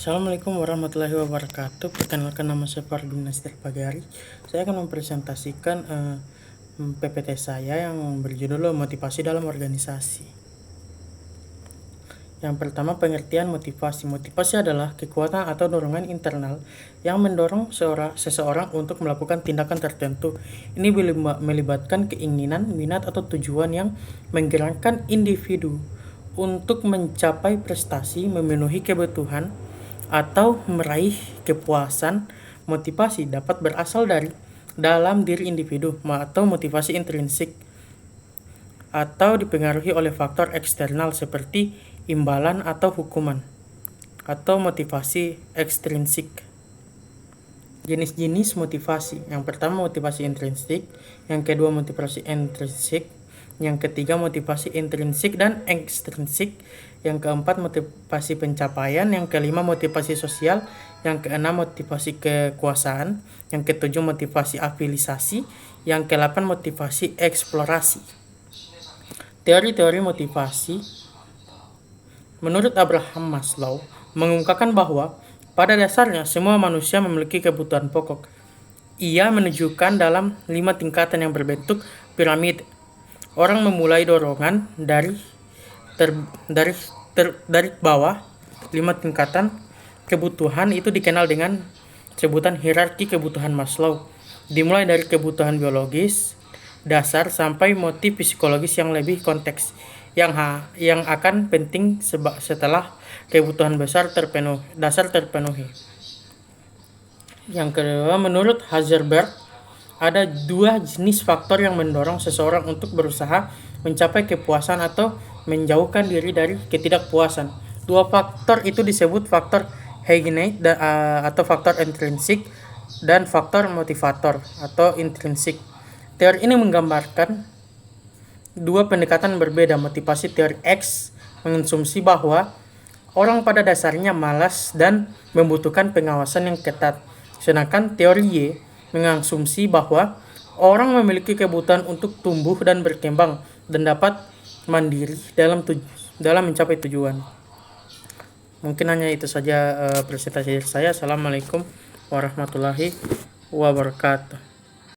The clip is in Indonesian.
Assalamualaikum warahmatullahi wabarakatuh. Perkenalkan, nama saya Fargun Nasir Pagari. Saya akan mempresentasikan PPT saya yang berjudul motivasi dalam organisasi. Yang pertama, pengertian motivasi. Motivasi adalah kekuatan atau dorongan internal yang mendorong seseorang untuk melakukan tindakan tertentu. Ini melibatkan keinginan, minat, atau tujuan yang menggerakkan individu untuk mencapai prestasi, memenuhi kebutuhan, atau meraih kepuasan. Motivasi dapat berasal dari dalam diri individu atau motivasi intrinsik, atau dipengaruhi oleh faktor eksternal seperti imbalan atau hukuman, atau motivasi ekstrinsik. Jenis-jenis motivasi: yang pertama motivasi intrinsik, yang kedua motivasi intrinsik, yang ketiga motivasi intrinsik dan ekstrinsik, yang keempat motivasi pencapaian, yang kelima motivasi sosial, yang keenam motivasi kekuasaan, yang ketujuh motivasi afiliasi, yang kedelapan motivasi eksplorasi. Teori-teori motivasi menurut Abraham Maslow mengungkapkan bahwa pada dasarnya semua manusia memiliki kebutuhan pokok. Ia menunjukkan dalam 5 tingkatan yang berbentuk piramid. Orang memulai dorongan dari bawah. 5 tingkatan kebutuhan itu dikenal dengan sebutan hierarki kebutuhan Maslow, dimulai dari kebutuhan biologis dasar sampai motif psikologis yang lebih kompleks yang akan penting setelah kebutuhan dasar terpenuhi. Yang kedua, menurut Heisenberg ada 2 jenis faktor yang mendorong seseorang untuk berusaha mencapai kepuasan atau menjauhkan diri dari ketidakpuasan. 2 faktor itu disebut faktor Heisenberg atau faktor intrinsik dan faktor motivator atau intrinsik. Teori ini menggambarkan 2 pendekatan berbeda. Motivasi teori X mengasumsi bahwa orang pada dasarnya malas dan membutuhkan pengawasan yang ketat. Sedangkan teori Y mengasumsi bahwa orang memiliki kebutuhan untuk tumbuh dan berkembang dan dapat mandiri dalam mencapai tujuan. Mungkin hanya itu saja presentasi saya. Assalamualaikum warahmatullahi wabarakatuh.